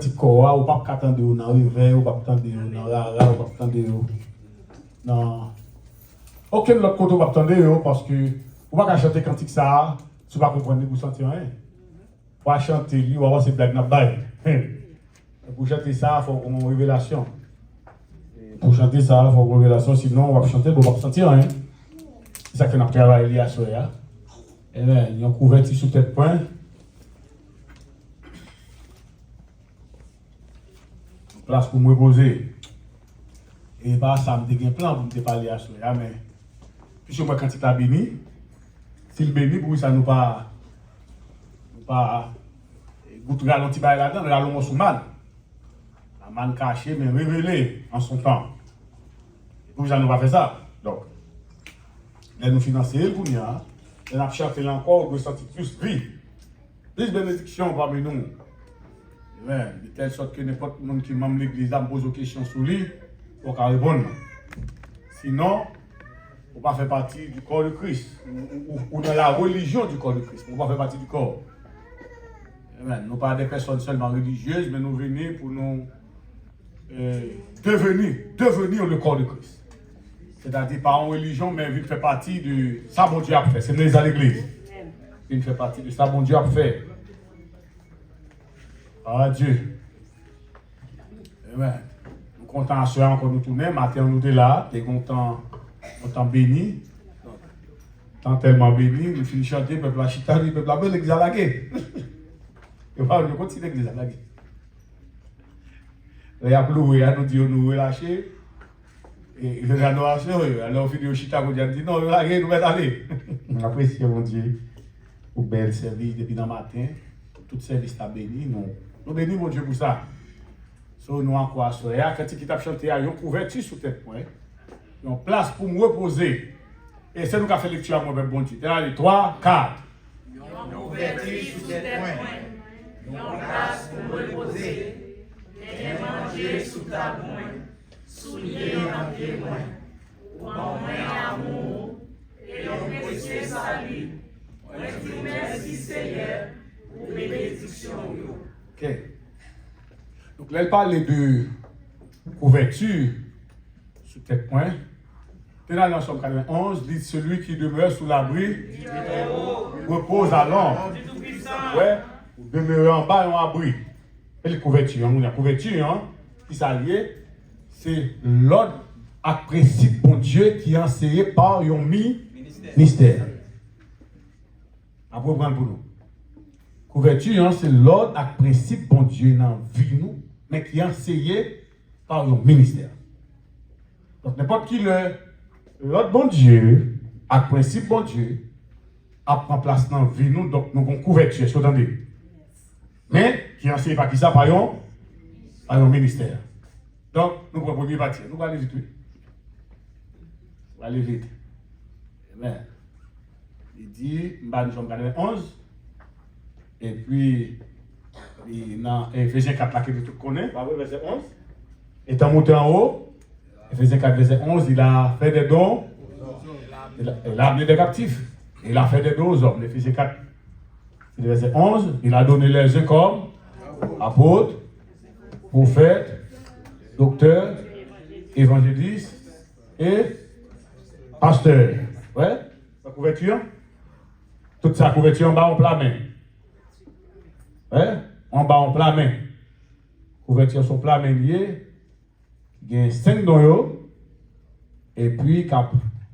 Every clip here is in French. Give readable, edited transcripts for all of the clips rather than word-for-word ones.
petit corps, ou pas attendre dans le réveil, ou pas attendre dans la rara, ou pas attendre dans aucun autre côté, ou pas attendre parce que vous ne pouvez pas chanter cantique ça, tu ne vas pas comprendre, vous ne sentez rien. Pour chanter, lui, ou avoir ces blagues dans le bail. Pour chanter ça, il faut une révélation. Pour chanter ça, il faut une révélation, sinon on va chanter, on ne va pas sentir rien. C'est ça que nous travaillons à Soya. Et bien, il y a un couverture sous tête point. Place pour me reposer. Et bah, ça me dit un plan pour me parler à Soya, mais puisque moi, quand il t'a béni, s'il béni, pour ça nous pas goûter ralenti là-dedans, nous allons sous mal. La manne cachée, mais révélée en son temps. Pour ça, nous pas faire ça. Donc, nous financer pour nous, nous avons chanté encore, nous sentir plus vie, plus bénédiction parmi nous. De telle sorte que n'importe qui qui membre de l'église me pose des questions sur lui, pour qu'il réponde. Sinon, on ne peut pas faire partie du corps de Christ, ou dans la religion du corps de Christ. On ne peut pas faire partie du corps. Nous ne sommes pas des personnes seulement religieuses, mais nous venons pour nous devenir le corps de Christ. C'est-à-dire pas en religion, mais il fait partie de ça bon Dieu a fait. C'est nous à l'église. Il fait partie de ça bon Dieu a fait. Ah Dieu. Amen. Nous comptons à cela encore nous tourner. Matin nous sommes là. Nous sommes contents bénis. Tant tellement bénis. Nous finissons de chanter. Le peuple a chita, le peuple a belle l'église à la guerre. Et voilà, nous continuons l'église à la guerre. Il y a ploué, nous dit nous relâcher. Et le gars nous a assuré. Alors, au final, au chita, nous dit non, la guerre, nous mettons aller. Nous apprécions, mon Dieu, pour bel service depuis le matin. Tout service t'a béni. Nous bénissons, mon Dieu, pour ça. So, nous encore assuré. Quand il t'a chanté, il y a une couverture sous tête point. Une place pour me reposer. Et c'est nous qui avons fait lecture à mon bon Dieu. Allez, 3, 4. Une couverture sous tête point. Une place pour me reposer. Et manger sous ta pointe. Soulier en pied moins, ou en main amour, et en précieux salut. On dit merci Seigneur pour bénédiction. Ok. Donc là, elle parle de couverture sous tête point. Dans le Somme 91, dit celui qui demeure sous l'abri repose à l'ombre. Ouais, ou demeure en bas et en abri. Et la couverture, on a la couverture, qui s'allie. C'est l'ordre à principe bon Dieu qui est enseigné par un ministère. Après, prendre pour nous. Couverture, c'est l'ordre à principe bon Dieu dans la vie nous, mais qui est enseigné par un ministère. Donc, n'importe qui l'ordre bon Dieu, à principe bon Dieu, a pris place dans la vie nous, donc nous avons couverture, est-ce que vous entendez? Mais qui est enseigné par qui ça? Par un ministère. Donc, nous prenons le premier parti. Nous allons aller vite. On va aller vite. Amen. Il dit, nous sommes 11. Et puis, dans Ephésiens 4, là, que tout connaît, verset 11. Étant monté en haut, Ephésiens 4, verset 11, il a fait des dons. Il a amené des captifs. Il a fait des dons aux hommes. Ephésiens 4, verset 11, il a donné les uns comme apôtres, prophètes, docteur, évangéliste et pasteur. Ouais, la couverture. Toute sa couverture en bas en plein main. Ouais, en bas en plein main. Couverture sur plein main liée. Il y a 5 dons. Et puis, cap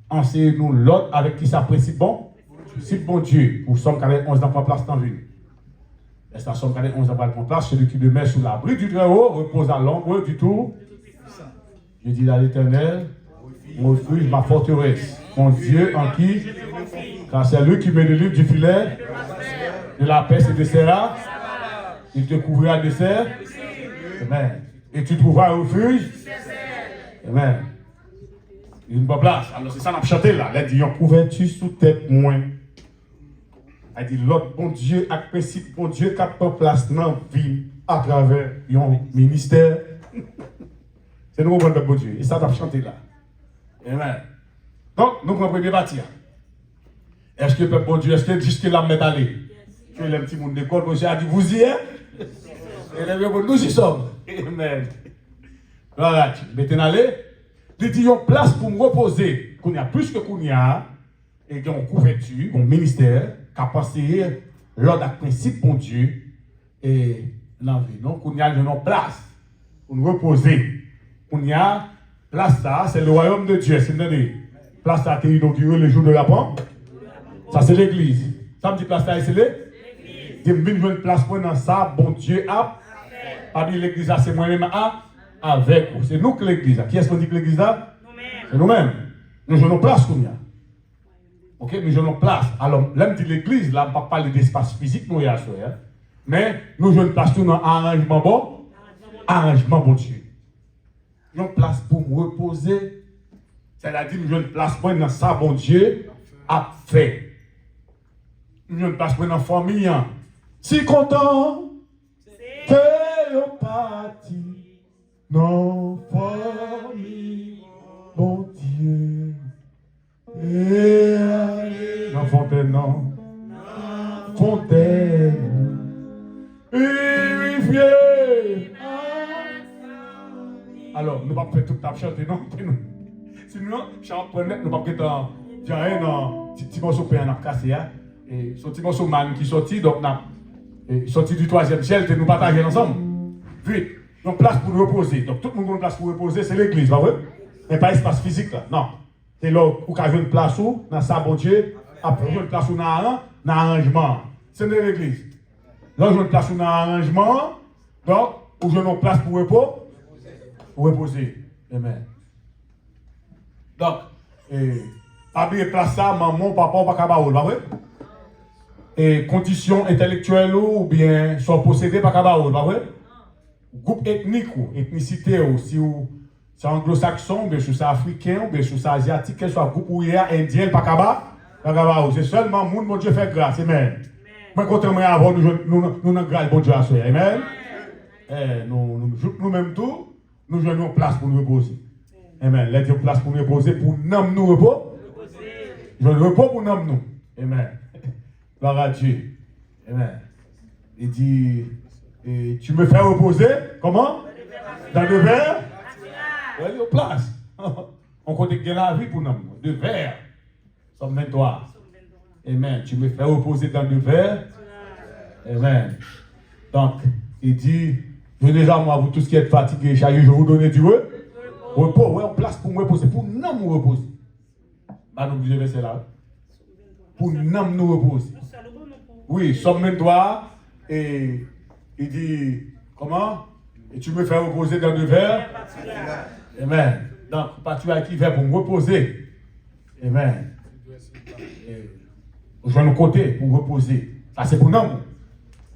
enseigne-nous l'autre avec qui ça principe bon. C'est bon Dieu. Pour Somme 41 dans la place dans la vie. Et ça, Somme 41 dans la place, celui qui demeure sous l'abri du Très-Haut repose à l'ombre du tout. Je dis à l'Éternel, mon refuge, ma forteresse, mon Dieu en qui, car c'est lui qui me délivre du filet, de la peste et de serra, il te couvrira de serre. Amen. Et tu trouveras un refuge. Amen. Une bonne place. Alors c'est ça qu'on a chanté là. Elle dit, on couverture sous tête moins. Elle dit, l'autre bon Dieu, à principe, bon Dieu, qui a pris place dans la vie à travers un ministère. C'est nous qui bon Dieu. Et ça, on a chanté là. Amen. Donc, nous comprenons premier partie. Est-ce que le bon Dieu, est-ce que jusque là, met aller? Que les petits monde d'école, monsieur a dit, vous y êtes? Et les vieux, nous y sommes. Amen. Voilà, mettez allez. Il dit, il y a une place pour me reposer. Qu'on y a plus que qu'on y a. Et qu'il y a une couverture, un ministère, qui a passé l'ordre à principe pour Dieu. Et non, qu'on y a une place pour nous reposer. Qu'on y a place ça, c'est le royaume de Dieu. C'est une place ça a été inaugurée le jour de la Pente. Ça, c'est l'église. Ça me dit place ça, c'est l'église. Il y a une place pour dans ça, bon Dieu a. Pas dit l'église, c'est moi-même avec vous. C'est nous que l'église. Qui est-ce qu'on dit que l'église a? C'est nous-mêmes. Nous avons place qu'on y a. Ok, nous avons place. Alors, là, je dis l'église, là, on ne va pas parler d'espace physique, nous y a ça. Mais nous avons une place tout dans arrangement bon. Arrangement bon Dieu. Nous avons une place pour me reposer. C'est-à-dire, nous avons une place pour dans ça, bon Dieu a fait. Nous avons une place pour dans la famille. Si content que yo parti, non famille, bon Dieu. Et non fontaine, non fontaine, rivière. Alors, nous ne pouvons pas faire tout ta chanter, non? Sinon, chante pour nous ne pouvons pas faire un petit morceau pour nous casser. Et ce petit morceau man qui sorti, donc sorti du 3e ciel, nous partager ensemble. Vite, donc place pour nous reposer. Donc tout le monde a une place pour reposer, c'est l'église, pas vrai? Mais pas espace physique là, non. C'est là où il y a une place où, dans ça, bon Dieu, après, une place où il y a un arrangement. C'est de l'église. Là, il y a une place où il y a un arrangement, donc, où il y a une place pour reposer. Amen. Donc, habiller place ça, maman, papa, pas cabaoul, pas vrai? Et conditions intellectuelles ou bien sont possédées par cabaoul, pas vrai? Groupe ethnique ou ethnicité ou si ou c'est anglo-saxon, ou bien si c'est africain, ou bien si c'est asiatique, quel soit groupe ou indien, pas cabaoul. C'est seulement le monde, mon Dieu fait grâce. Amen. Mais quand on est avant, nous avons grâce, bon Dieu à soi. Amen. Nous-mêmes tout, nous avons une place pour nous reposer. Amen. Là, il y a une place pour nous reposer, pour nous reposer. Je ne repos pour nous. Amen. Gloire à Dieu. Amen. Il dit, tu me fais reposer, comment? Dans le verre? Oui, il y a une place. On connaît que la vie pour nous. De verre. Somme 23. Amen. Tu me fais reposer dans le verre. Amen. Donc, il dit, venez à moi, vous tous qui êtes fatigués, je vais vous donner du repos. Oui, une place pour me reposer. Pour nous me reposer. Bah, nous vous verset là. Pour nous reposer. Oui, somme 23. Et il dit, comment? Et tu me fais reposer dans le verre. Amen. Donc, pâture qui vient pour me reposer. Amen. Je vais nous côté pour reposer. Ça, c'est pour nous.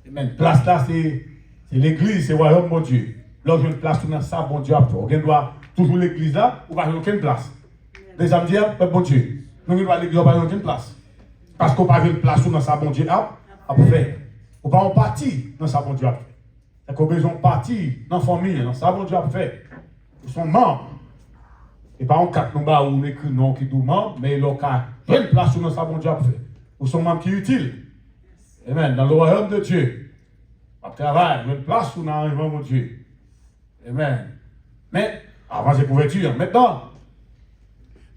Amen. Place là, c'est l'église, c'est le royaume, mon Dieu. Là, j'ai une place dans ça, bon Dieu, après. On doit toujours l'église là, ou pas aucune place. Les gens me disent, bon Dieu, nous ne doit l'église, on pas aucune place. Parce qu'on n'a pas une place dans ça, bon Dieu, après. On va en partie dans ça, bon Dieu, après. C'est qu'on a besoin de partir dans la famille, dans ça, bon Dieu, après. Ils sont membres. Et pas en quatre nous bas où on écrit non qui nous membres, mais il y a une place dans ça, bon Dieu, après. Ils sont membres qui sont utiles. Amen. Dans le royaume de Dieu. On travaille, une place où on a un mon Dieu. Amen. Mais, avant ces couvertures, maintenant,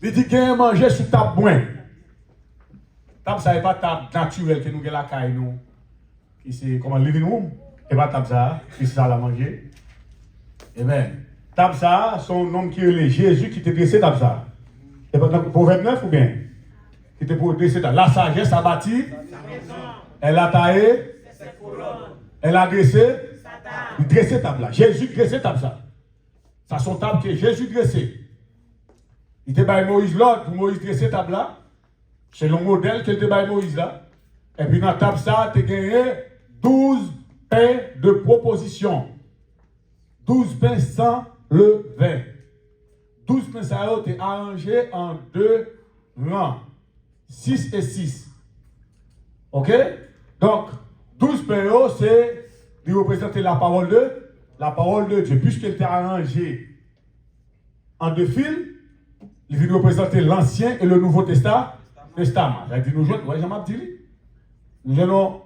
il dit qu'il y a à manger sur table moins. Table, ça n'est pas table naturelle que nous avons la caille, nous. Qui c'est comme un living room. Et pas table ça, qui c'est ça à manger. Amen. Table ça, son nom qui est Jésus qui t'a dressé table ça. Et pas pour 29 ou bien? Qui t'a pour dresser table. La sagesse a bâti. Elle a taillé. Elle a dressé. Il dressé table là. Jésus dressé table ça. Ça son table que Jésus dressé. Il te baille Moïse l'ordre pour Moïse dresser table là. C'est le modèle que te baille Moïse là. Et puis dans la table ça, tu as gagné 12 pains de proposition. 12 pains sans levain. 12 pains ça a été arrangé en 2 rangs. 6 et 6. Ok? Donc, 12 pains, c'est de représenter la parole de Dieu. Puisqu'il était arrangé en 2 fils, il vient représenter l'Ancien et le Nouveau Testament. Ça dit nous jeunes, nous allons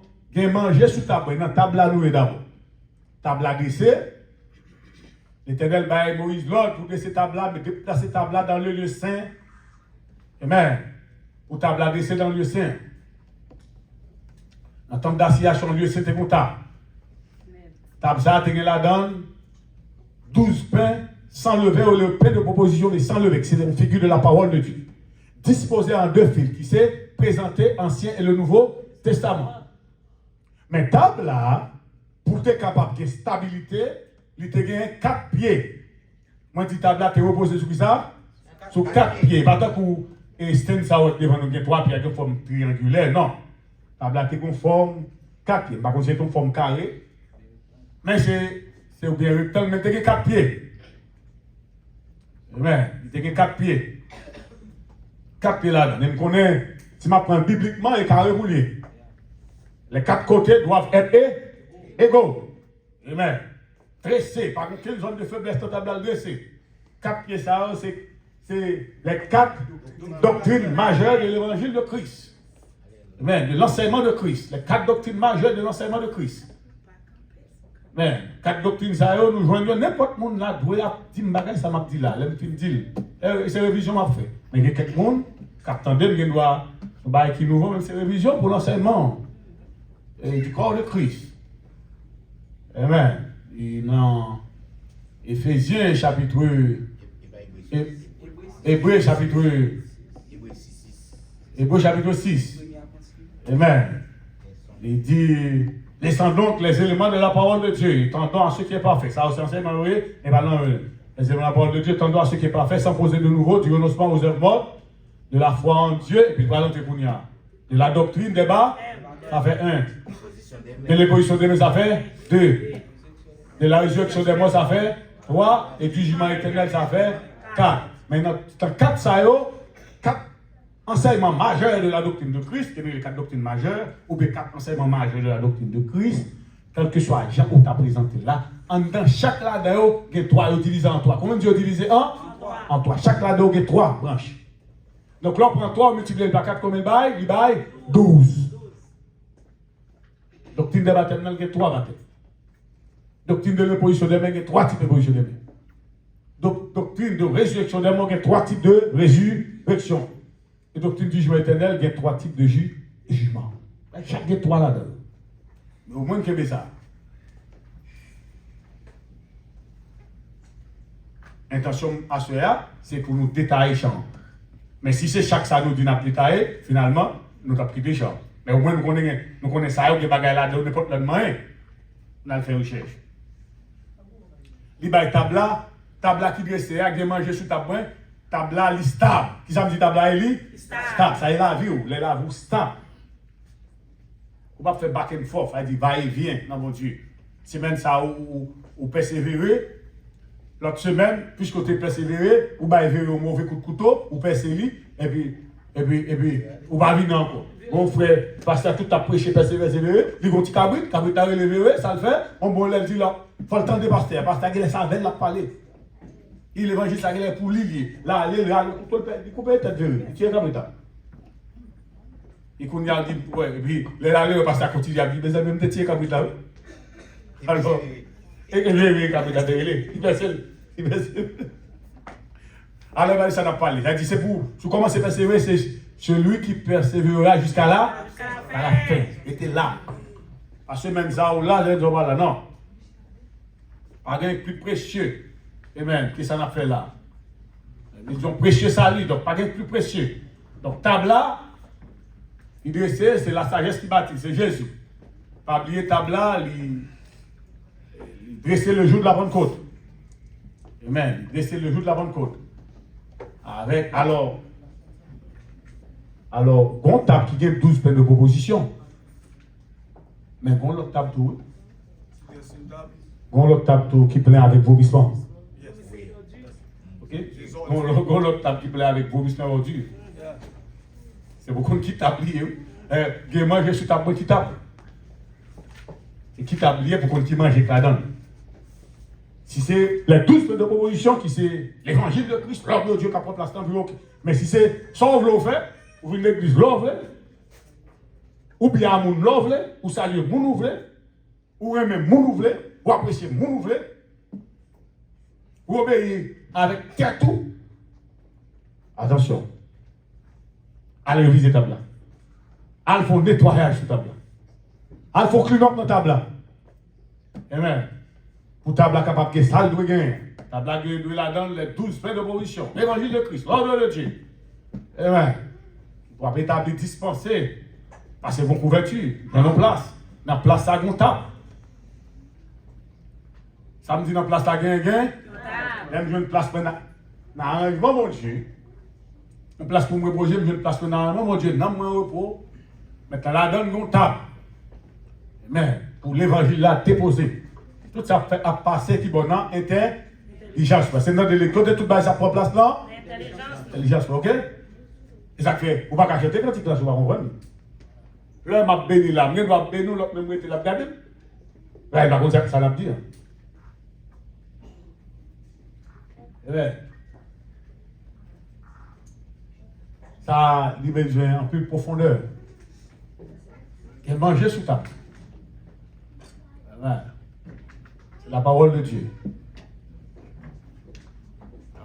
manger sur table. Dans la table là, nous est d'abord. table à dresser. L'Éternel baille Moïse l'ordre pour dresser table mais déplacer table dans le lieu saint. Amen. Pour table à dresser dans le lieu saint. En temps d'assignation, le lieu saint est comme table. Table ça, tu la donne 12 pains sans lever ou le pain de proposition mais sans lever. C'est une figure de la parole de Dieu. Disposé en 2 fils qui s'est présenté l'Ancien et le Nouveau Testament. Mais table là, pour être capable de stabilité, il te gagne 4 pieds. Moi, je dis table là, tu es reposé sur ça? Sur 4 pieds. Pas tant pour stand ça devant nous, 3 pieds de forme triangulaire. Non. Table là, tu es conforme 4 pieds. Par contre, c'est une forme carrée. Mais c'est bien rectangle, mais tu as 4 pieds. Amen. Il te gagne 4 pieds. 4 pieds là-dedans. Je connais, si je prends bibliquement, les carrés roulés. Les 4 côtés doivent être égaux. Amen. Dressé, par contre, quelle zone de faiblesse totale dressée? 4 pieds, ça, c'est les 4 doctrines majeures de l'évangile de Christ. Amen. De l'enseignement de Christ. Les 4 doctrines majeures de l'enseignement de Christ. Amen. 4 doctrines, ça, nous joignons n'importe qui là, doit dire, ça m'a dit là, c'est révision m'a fait. Mais il y a quelqu'un qui attendait, qui doit, qui nous vend même ces révisions pour l'enseignement du corps de Christ. Amen. Et dans Éphésiens chapitre Hébreux chapitre 6. Amen. Il dit, laissons donc les éléments de la parole de Dieu, tendons à ce qui est parfait. Ça aussi enseignement, oui, et pas non, les éléments de la parole de Dieu, tendons à ce qui est parfait, sans poser de nouveau, du renoncement aux œuvres mortes, de la foi en Dieu, et puis parlons de la doctrine des bas, ça fait 1. De l'opposition des mains, ça fait 2. De la résurrection des morts, ça fait 3. Et du jugement éternel, ça fait 4. Maintenant, dans 4 ça y est, 4 enseignements majeurs de la doctrine de Christ, qui est les 4 doctrines majeures, ou bien 4 enseignements majeurs de la doctrine de Christ, quel que soit Jean qu'on t'a présenté là, en dans chaque là-dedans, il y a 3 utilisés en 3. Combien Dieu utilisé 1? En 3. Chaque là-dedans, il y a 3 branches. Donc là, on prend 3, on multiplie par 4, combien il baille 12. Doctrine des baptêmes, il y a 3 baptêmes. Doctrine de l'opposition des mains, il y a 3 types d'opposition des mains. Doctrine de résurrection des morts, il y a 3 types de résurrection. Et doctrine du jugement éternel, il y a 3 types de jugement. Chaque des 3 là-dedans. Mais au moins qu'il y ait ça. Intention à ce c'est pour nous détailler champ. Mais si c'est chaque ça nous dit n'a détaillé, finalement, nous avons pris des champs. Mais au moins nous connaissons ça, il y a des bagages là-dedans, n'importe quel moyen. On a fait recherche. Il y a tabla qui dresse, il y a manger sur tabla, tabla li stable. Qui ça me dit tabla li? Stable. Ça est la vie ou les la vous stable. On va faire back and forth, il dit va et vient, non mon Dieu. Semaine ça ou persévérer. L'autre semaine, puisque tu es persévéré, ou va virer au mauvais coup de couteau, ou persévérer, et puis, ou va venir encore. Mon frère, pasteur tout a prêché, persévérer, il y a un petit cabrit a relevé, ça le fait, on bon dit là, il faut le temps de pasteur, pasteur il est sa veine, il a parlé. Il évangile ça, il est pour lui, là, il coupe la tête de lui, il tire cabrit. Il connaît, il dit, ouais, et puis, le pasteur continue, il dit, mais ça même te tire cabrit là. Alors, et le cabrit a dérélé, il persévère. Alors, ça n'a pas parlé, il a dit, c'est pour, tu commences à persévérer, c'est celui qui persévérera jusqu'à là, à la fin. Il était là. Parce que même ça, ou là, là, non. Pas de plus précieux. Amen. Qu'est-ce qu'on a fait là? Ils ont précieux ça, lui, donc pas de plus précieux. Donc, tabla, il dressait, c'est la sagesse qui bâtit, c'est Jésus. Pas oublier tabla, il dressait le jour de la Pentecôte. Amen. Il dressait le jour de la Pentecôte. Avec, alors, on table qui gagne 12 peines de proposition. Mais on l'autre table tout. On l'autre table tout qui plaît avec vomissement. Ok? On l'autre table qui plaît avec vomissement ordure. C'est beaucoup qui tape lié. Moi, je suis table qui tape. C'est qui tape lié pour qu'on qui mange là-dedans. Si c'est les 12 peines de proposition qui c'est l'évangile de Christ, l'ordre de Dieu qui apporte l'instant, mais si c'est sans vous faire, ou une église l'ouvre, ou bien un monde l'ouvre, ou saluer mon ouvre, ou même mon ouvre, vous appréciez mon nouvel, vous obéissez avec tête tout. Attention. Allez réviser table là. Allez faire nettoyage sur table là. Allez faire clean up dans table là. Amen. Pour table là capable que ça doit gagner. Table là doit là-dedans les 12 pains de provision. L'évangile de Christ. L'ordre de Dieu. Amen. Pour après table dispenser. Parce que vos couvertures, dans nos places. Dans la place à table. Ça me dit dans la place à gain. Même une place pour l'arrangement, mon Dieu. Une place pour me reposer, une place pour l'arrangement, mon Dieu. Dans mon repos. Maintenant, là, donne une table. Mais pour l'évangile là, déposer. Tout ça fait à passer qui bon intelligence. Parce que dans l'école de tout bas, sa propre place là. Intelligence, ok? Et ça fait, vous ne pouvez pas acheter quand tu classes, vous ne comprendre. Là, je béni là, je vais bénir, l'autre me mettre la regarder. Là, il va dire ça l'a dit. Ça lui besoin un peu de profondeur. Qu'elle mangeait sous table. C'est la parole de Dieu.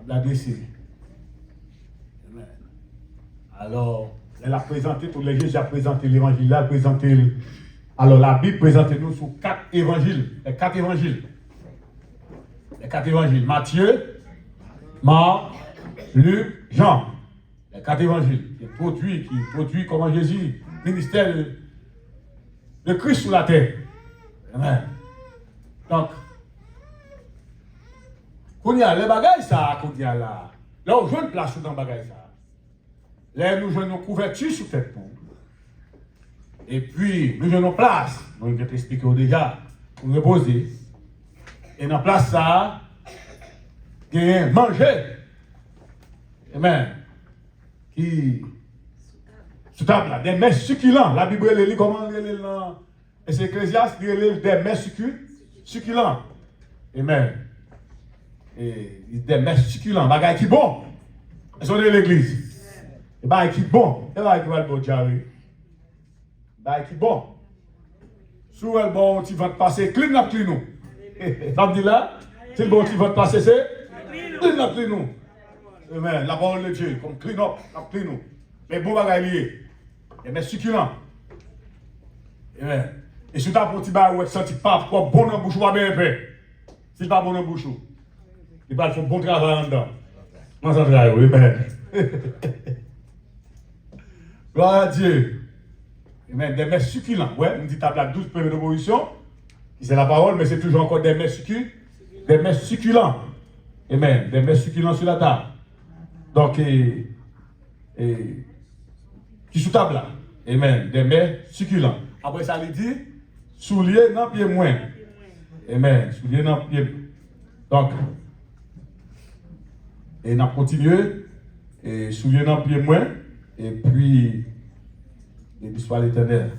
La décidé. Alors, elle a présenté, tous les jours, j'ai présenté l'évangile là, présenté. Alors, la Bible présente nous sur 4 évangiles. Les 4 évangiles. Les 4 évangiles. Matthieu, Marc, Luc, Jean. Les 4 évangiles. Qui produit comment Jésus, ministère de Christ sur la terre. Amen. Donc, quand il y a les bagages, ça, quand il y a là, là, on joue une place dans les bagages, ça. Là, nous jouons nos couvertures sur tête. Et puis, nous jouons nos places. Nous avons expliqué déjà, pour nous reposer. Et dans la place, ça, il y a manger. Amen. Qui, sous table, là, des mets succulents. La Bible, elle lit comment elle lit là. Et c'est Ecclésiaste, il lit des mets succulents. Amen. Et des mets succulents. Bagaille qui bon. Elles sont de l'église. Et bah qui bon, et bah qui va le bon diarrhée. Bah qui bon. Sous elle bon, tu vas te passer clean up clean nous. Ça me dit là, c'est le bon tu vas te passer c'est clean up clean nous. Amen. La parole de Dieu comme clean up clean nous. Mais bon bagaille lié. Et mais succulent. Amen. Et si tu as un petit bail ou senti pas quoi bon en bouche ou pas bien fait. Si pas bon en bouche. Il va faire bon travail en dedans. Moi ça travaille, oui, amen. Gloire à Dieu. Amen. Des mets succulents. Ouais, on dit table à 12 premières d'opposition. C'est la parole, mais c'est toujours encore des mets succulents. Des mets succulents. Amen. Des mets succulents sur la table. Donc, qui sous table là. Amen. Des mets succulents. Après ça, il dit, souliers dans pied moins. Amen. Souliers dans pied. Donc, et on a continué. Et souliers dans pied moins. Et puis, l'histoire l'éternel.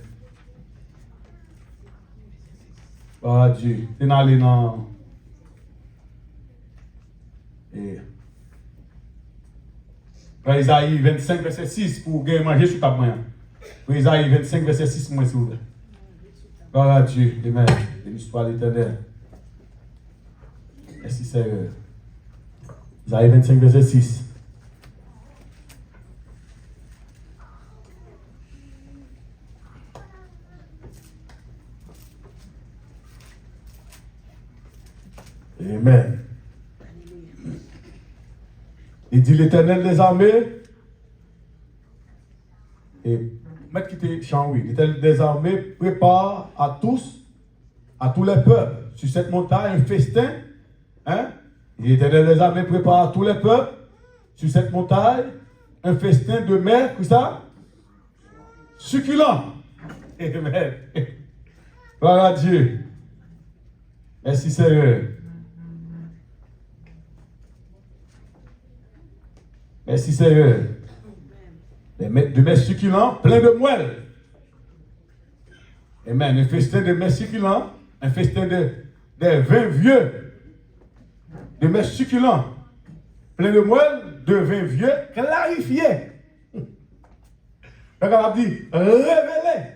Oh Dieu, tu es allé dans. Isaïe 25, verset 6, pour gagner manger sur ta main. Isaïe 25, verset 6, moi, s'il vous plaît. Oh Dieu, amen. L'histoire l'éternel. Merci, Seigneur. Isaïe 25, verset 6. Amen. Il dit l'Éternel des armées. Et mettre quitter chant, oui. L'Éternel des armées prépare à tous les peuples sur cette montagne un festin. Hein? L'Éternel des armées prépare à tous les peuples sur cette montagne un festin de mer, comme ça, succulent. Amen. Gloire à Dieu. Merci Seigneur. Merci Seigneur. De mets succulents, plein de moelle. Amen. Un festin de mets succulents, un festin de vins vieux, de mets succulents, plein de moelle, de vins vieux, clarifiés. Donc on a dit, révélé.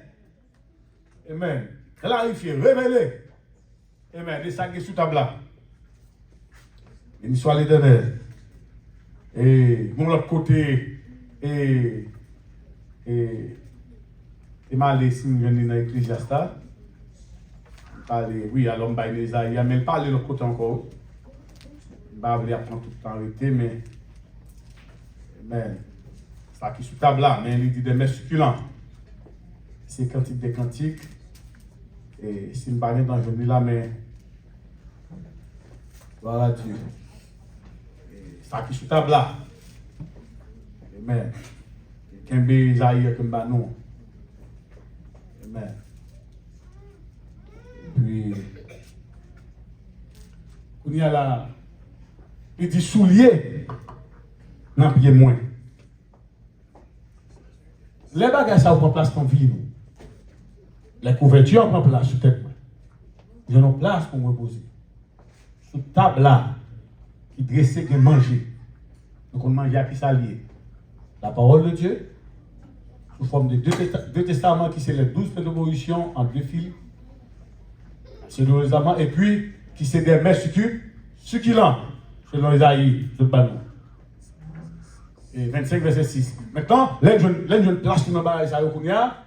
Amen. Clarifié, révélé. Amen. Et ça qui est sous table là. Béni soit l'Éternel. Et mon l'autre côté, et mal si nous venons dans l'Ecclésiaste. Oui, alors, il a même parlé de l'autre côté encore. Je ne vais pas prendre tout le temps arrêté, mais ça qui est sous table là, mais il dit des mets succulents. C'est cantique des cantiques. Et si je ne parle pas dans le là, mais voilà Dieu. Ça qui est sous table là. Amen. Kembe Isaïe comme non. Amen. Puis, on y a là, il dit soulier, n'en pied moins. Les bagages, ça prend place dans la vie. Les couvertures prennent place sur tête. Ils ont place pour me reposer. Sous table là, qui dressait, qui manger. Donc on mange à qui s'allier. La parole de Dieu, sous forme de deux testaments qui sont les 12 pédagogitions en 2 fils. Selon les amants, et puis qui c'est des mets succulents, selon Isaïe, de Banou. Et 25, verset 6. Maintenant, là, je place pour nous barrer ça, qu'on y a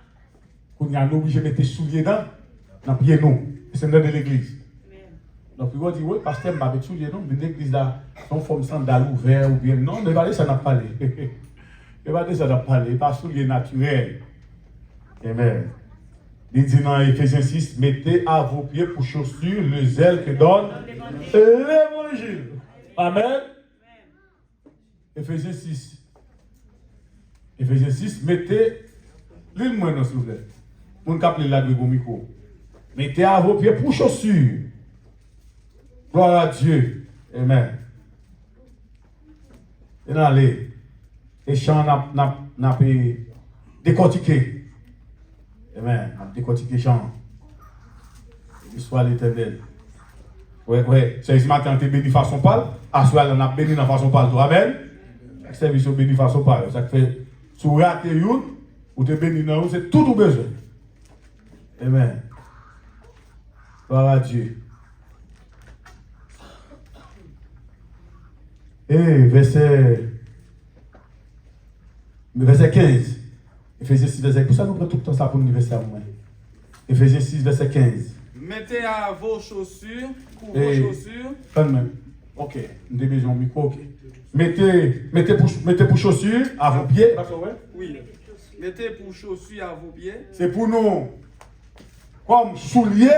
obligé de mettre des souliers dans le pied, nous. C'est dans l'église. Donc, il va dire, oui, pasteur, je vais mettre souliers, non, mais l'église là, on forme sandales ouvert ou bien, non, mais ça n'a pas parlé. Ça n'a pas parlé, pas souliers naturels. Amen. Il dit dans Ephésiens 6, mettez à vos pieds pour chaussures le zèle que donne l'évangile. Amen. Ephésiens 6. Ephésiens 6, mettez, l'île-moi s'il vous plaît. Mon cap là de vos micros. Mettez à vos pieds pour chaussures. Gloire à Dieu. Amen. Et allez, les chants n'a pas décortiqué. Amen. On décortique les chants. Soit l'Éternel. Oui. C'est ce matin, on est béni façon pâle. À ce moment on a béni dans façon pâle. Amen. Le service est béni façon pâle. Ça fait, si vous ratez une, ou te béni dans c'est tout au besoin. Amen. Gloire à Dieu. Et verset 15. Ephésiens 6, verset 15. Pour ça, nous prenons tout le temps ça pour l'université. Ephésiens 6, verset 15. Mettez à vos chaussures, pour vos chaussures. Ok, nous avons besoin de micro. Ok. Mettez pour chaussures à vos pieds. Oui. Mettez pour chaussures à vos pieds. C'est pour nous, comme souliers.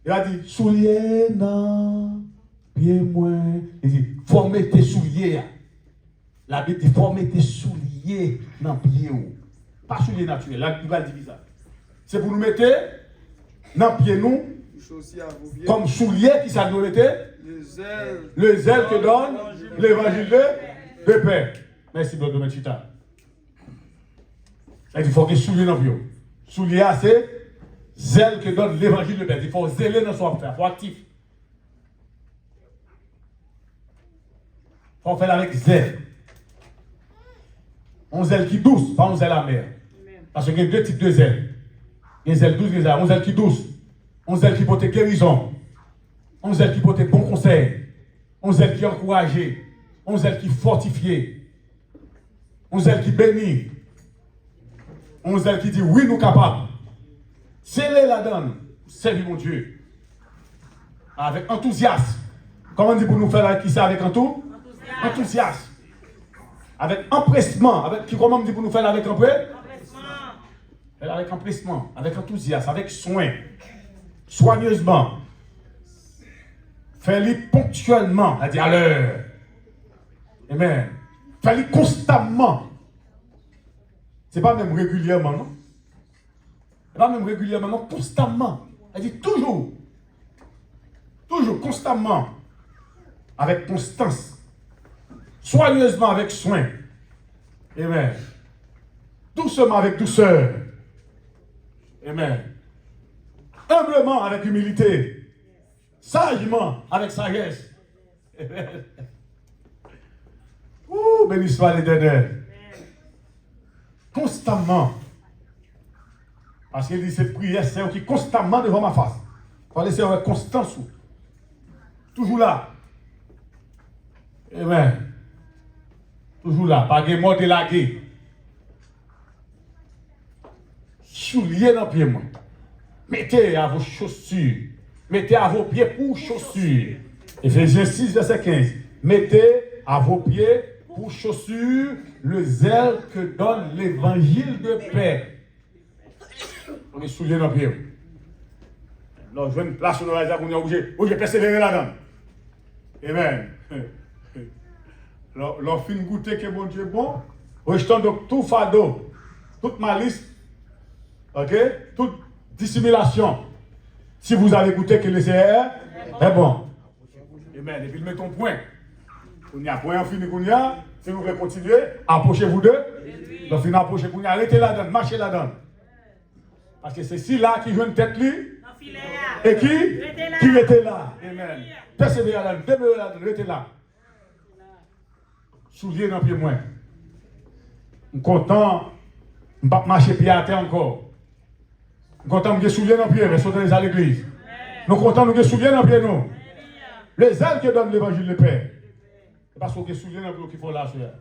Il a dit souliers, non, pieds moins. Il dit, faut mettre tes souliers. La Bible dit, faut mettre tes souliers dans les pieds. Pas souliers naturels. Là, il va dire ça. C'est pour nous mettre dans les pieds, nous, comme souliers qui ça nous mettait. Le zèle que donne l'évangile de paix. Merci, Brother Mechita. Il faut que souliers dans les pieds. Souliers, c'est zèle que donne l'évangile de paix. Il faut zèler dans son affaire. Il faut actif. Il faut faire avec zèle. On zèle qui douce, pas on zèle amer. Parce qu'il y a 2 types de zèle. Il y a zèle douce, il y a on zèle qui douce. On zèle qui porte guérison. On zèle qui porte bon conseil. On zèle qui encourage. On zèle qui fortifie. On zèle qui bénit. On zèle qui dit oui, nous capables. C'est la donne. Servir mon Dieu. Avec enthousiasme. Comment on dit pour nous faire avec qui ça avec enthousiasme. Avec empressement. Comment on dit pour nous faire avec empressement? Avec empressement, avec enthousiasme, avec soin. Soigneusement. Fais-le ponctuellement, c'est-à-dire à l'heure. Amen. Fais-le constamment. C'est pas même régulièrement, non? C'est pas même régulièrement, non? Constamment. C'est-à-dire toujours. Toujours, constamment. Avec constance. Soigneusement, avec soin. Amen. Doucement, avec douceur. Amen. Humblement, avec humilité. Sagement, avec sagesse. Amen. Ouh, béni soit l'Éternel. Constamment. Parce qu'il dit, cette prière, c'est qui constamment devant ma face. Pas laisser avec constance. Toujours là. Amen. Toujours là. Pas de mort délagué. Souliez dans le pied, moi. Mettez à vos chaussures. Mettez à vos pieds pour chaussures. Éphésiens 6, verset 15. Mettez à vos pieds pour chaussures le zèle que donne l'évangile de paix. On est soulié dans le pied. Alors, je vais une place sur le réseau pour nous obligé. Oui, j'ai persévéré là-dedans. Amen. Alors, fin goûter que bon Dieu est bon. Rejetons donc tout fardeau, toute malice, ok, toute dissimulation. Si vous avez goûté que le Seigneur est bon. Amen. Et puis, mettons point. On y a point, on finit qu'on y a. Si vous voulez continuer, approchez-vous d'eux. Donc, finissez approchez qu'on y a. Arrêtez là-dedans, marchez là-dedans. Parce que c'est ci-là qui joue une tête lui. Et qui était là. Amen. Persévérez là-dedans, demeurez là-dedans, restez là. Souliez dans le pied moins. Je suis content, je ne vais pas marcher pied à terre encore. Je suis content de me soulier dans le pied, mais sauter à l'église. Nous sommes contents de nous soulier dans le pied, nous. Les ailes qui donnent l'évangile de paix. C'est parce que nous soulier dans le pied qu'il faut là, frère.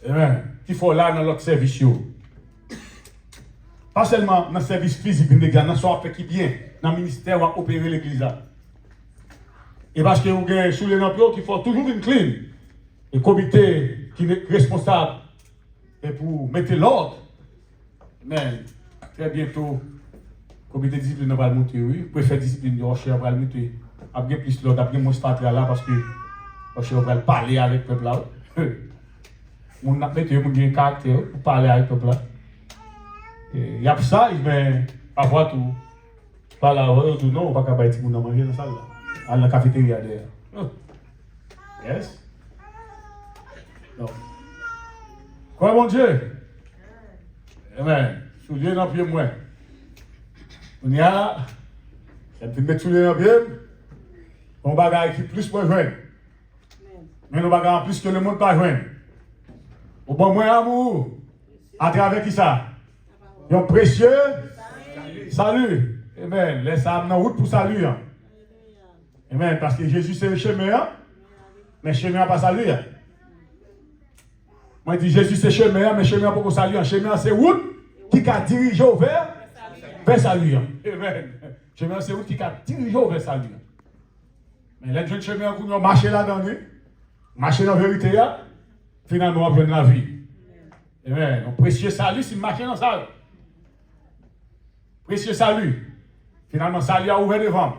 Amen. Qu'il faut là dans notre service. Pas seulement dans le service physique, mais dans le soir qui bien, dans le ministère, on va opérer l'église. Et parce que vous avez soulevé dans le pied, qu'il faut toujours une clean. Et le comité qui est responsable et pour mettre l'ordre. Mais très bientôt, le comité de discipline va le monter, oui. Le préfet de discipline de Rocher va le monter. Après plus l'ordre, après moins patria là, parce que Rocher va parler avec le peuple là. On a mis un caractère pour parler avec le peuple là. Il y a ça, mais parfois tout. Pas là, tout non, on ne va pas manger dans la salle. À la cafétéria d'ailleurs. Yes? Non. Quoi, mon Dieu? Amen. Soulier dans le pied, moi. On y a. Elle peut mettre soulier dans le pied. On bagaille qui plus pour joindre. Mais nous bagaille plus que le monde pas joindre. Au bon moins amour. À travers qui ça? Un précieux salut. Amen. Laisse ça dans la route pour salut. Amen. Parce que Jésus c'est le chemin. Mais le chemin pas salut. Moi je dis Jésus c'est le chemin, mais le chemin pas pour salut. Le chemin c'est route qui a dirigé vers salut. Amen. Le chemin c'est route qui a dirigé vers salut. Mais les jeunes chemins pour nous marcher là-dedans, marcher dans la vérité, finalement on va prendre la vie. Amen. Un précieux salut si marcher dans ça. Précieux salut. Finalement, salut a ouvert devant.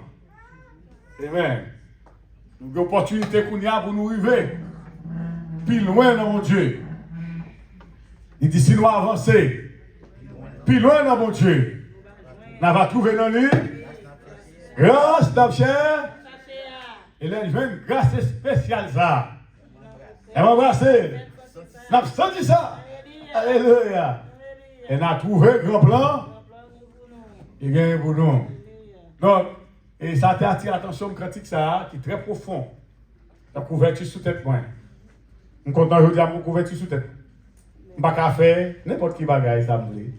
Amen. Nous avons une opportunité pour nous arriver. Plus loin dans mon Dieu. Il dit si nous avançons, plus loin dans mon Dieu. Nous allons trouver dans lui grâce d'abcher. Et là, il veut une grâce spéciale ça. Elle va embrasser. Nous avons senti ça. Alléluia. Et nous avons trouvé un grand plan. Il gagne pour nous. Donc, et ça a attiré l'attention critique ça, qui est très profond. La couverture sous tête point. Je suis content de dire mon couverture sous tête. Je ne peux pas faire n'importe qui bagaille ça me dit.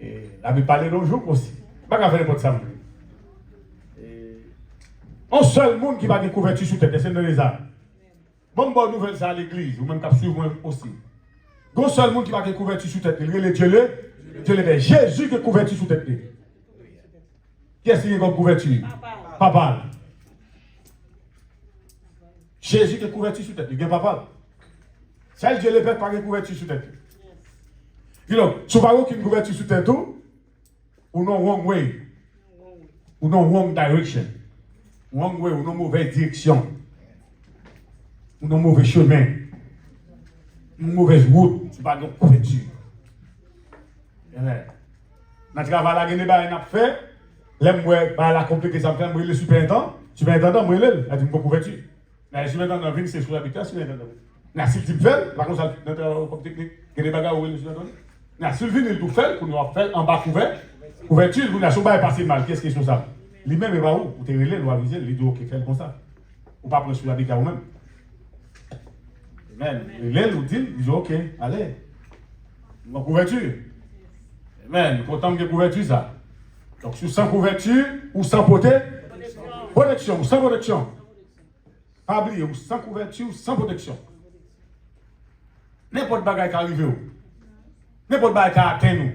Et la Bible parle de jour aussi. Je ne peux pas faire n'importe ça me dit. Un seul monde qui va des couvertures sous tête, c'est dans les armes. Bonne nouvelle ça à l'église, ou même qu'à suivre aussi. Un seul monde qui va des couvertures sous tête, il est Dieu le Jésus qui est couverture sous tête. Qui est-ce qui est comme couverture? Papa. Jésus qui est couverture sous tête. Il y a papa. Celle Dieu le Père pas de couverture sous tête. Donc, si vous n'avez aucune couverture sous tête, ou non wrong way, ou non wrong direction, wrong way, ou non mauvaise direction, ou non mauvais chemin, une mauvaise route, c'est pas de couverture. Dans le travail, il y a des fait. L'aime la compliqué ça me fait le superintendant. Superintendant, moi, il a dit une couverture. Mais le superintendant vient, c'est sur l'habitation, superintendant. Mais si tu fais, par contre, ça notre technique, il y a des bagages où le superintendant. Mais si il tout fait, pour nous faire en bas couverture, vous n'avez pas passé mal. Qu'est-ce qui est sur ça? Lui-même, il va où? Vous te relèvez, vous avisez, il dit, ok, faites comme ça. Ou pas prendre sur l'habitat vous-même. Amen. Il vous dit, ok, allez. En couverture. Amen. Content que couverture ça. Donc, sans couverture ou sans protection, ou sans protection. Pas oublier, ou sans couverture ou sans protection. N'importe bagaille qui arrive, n'importe bagaille qui atteint nous.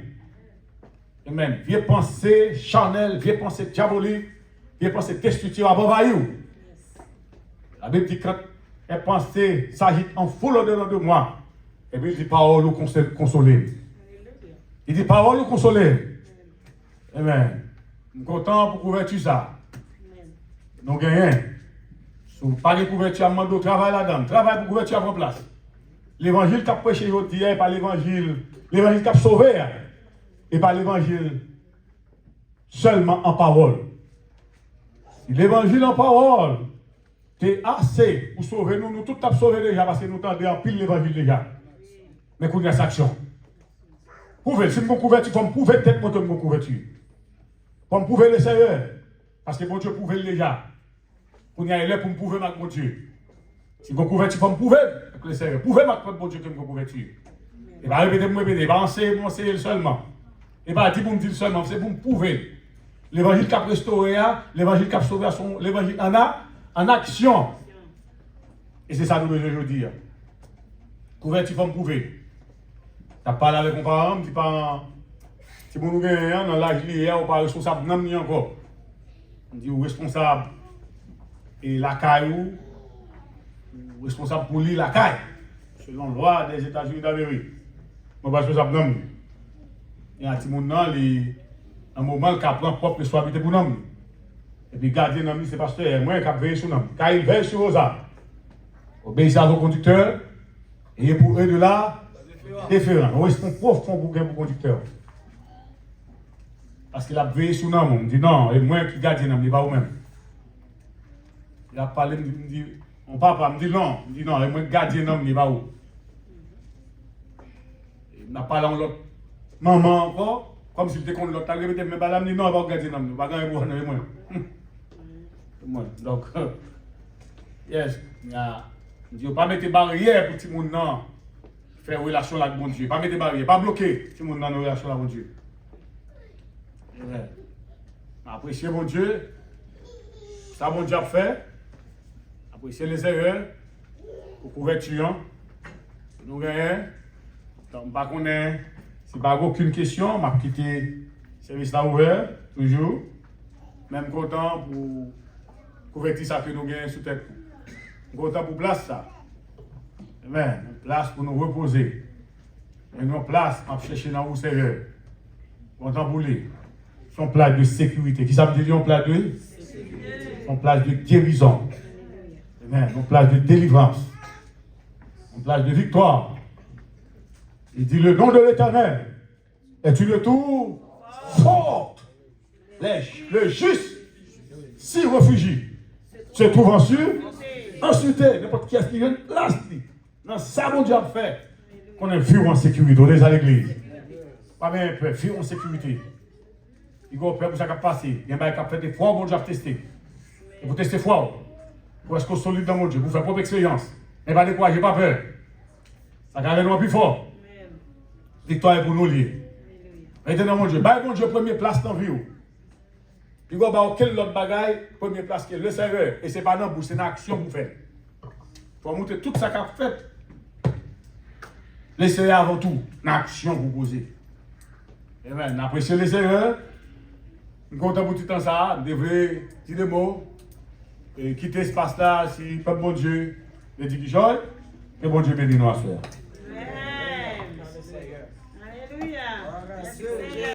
Amen. Vieux pensée charnelle, vieux pensée diabolique, vieux pensée destructive à envahir. La Bible dit que quand elle pensée s'agit en foule au-dedans de moi, et puis il dit parole ou consoler. Il dit parole ou consoler. Amen. Je suis content pour couverture ça. Nous gagnons. Si vous pas de couverture, à demander travail là-dedans. Travail pour couverture à votre place. L'évangile qui a prêché aujourd'hui, et pas l'évangile qui a sauvé, et pas l'évangile seulement en parole. L'évangile en parole, c'est assez pour sauver nous. Nous tous t'avons sauvé déjà parce que nous t'avons en pile l'évangile déjà. Mais qu'on y a cette action. Pouvez, si nous avons couverture, il faut me prouver peut-être que nous avons couverture. Pour me prouver le Seigneur. Parce que mon Dieu pouvait déjà. Pour y aller pour me prouver mon Dieu. Si vous couverture, il faut me prouver que le Seigneur. Pouvez mon Dieu que je couverture. Et bien répétez, et bien enseigner seulement. Et bien dire pour me dire seulement, c'est pour me prouver. L'évangile qui a restauré, l'évangile qui a sauvé, l'évangile en action. Et c'est ça que nous devons aujourd'hui. Couverture, il faut me prouver. Tu as parlé avec mon parent, tu parles. Si vous nous gagnez dans l'âge lié, on pas responsable, non, ni encore. On dit responsable et la caille ou responsable pour lui la caille, selon la loi des États-Unis d'Amérique. On pas responsable non. Il y a un petit monde un moment qui prend propre responsabilité pour nous. Et puis garder non, c'est parce que moi qui veille sur nous. Quand il veille sur vos âmes, obéissez à vos conducteurs et pour eux de là, différent. On reste profond pour le conducteur. Parce qu'il a veillé sur nous, on dit non, et moi qui garde, non, il pas vous-même. Il a parlé, me dit, mon papa me dit non, et moi qui garde, non, il pas où. Il n'a pas parlé à l'autre maman encore, comme s'il était contre l'autre, il répété, mais il me dit non, il va garder, non, il va garder pour moi. Donc, yes, il ne dit pas mettre barrière pour tout le monde, non, faire relation avec mon Dieu, pas mettre barrière, pas bloquer tout le monde dans nos relations avec mon Dieu. Apprécier mon Dieu, ça mon Dieu a fait. Apprécier les erreurs pour couverture. Nous gagnons. Donc, pas qu'on ait, si pas aucune question, m'a quitté le service là ouvert, toujours. Même content pour couverture ça que nous gagnons sous tête. Content pour place ça. Amen. Place pour nous reposer. Et nous place pour chercher dans vos Seigneur. Content pour lui. Son place de sécurité. Qui ça veut dire son place de sécurité? Son place de guérison. Amen. Son place de délivrance. Son place de victoire. Il dit le nom de l'Éternel est une tour forte. Le juste s'y réfugie. Se trouve ensuite, n'importe qui est-ce qui vient là. Non, ça mon Dieu a fait. Qu'on ait vu en sécurité. On est à l'église. Pas bien peur, vu en sécurité. Il y a peur pour ça qui a passé. Il y a un qui a fait des fois, mon Dieu a testé. Et vous testez foi. Pour être solide dans mon Dieu, pour faire propre expérience. Mais pas décourager, pas peur. Ça garde nous plus fort. Victoire est pour nous lier. Maintenant, mon Dieu, bah mon Dieu, première place dans la vie. Il y a aucun autre bagaille, première place que le Seigneur. Et ce n'est pas dans bouche, c'est une action pour faire. Il faut montrer tout ça qu'a fait. Laissez avant tout une action pour poser. Amen. Appréciez les Seigneurs. Nous comptons pour tout le temps ça. Vous devez dire des mots. Et quitter ce espace-là si pas bon Dieu le dit joy. Que bon Dieu bénisse nous à faire. Amen. Alléluia.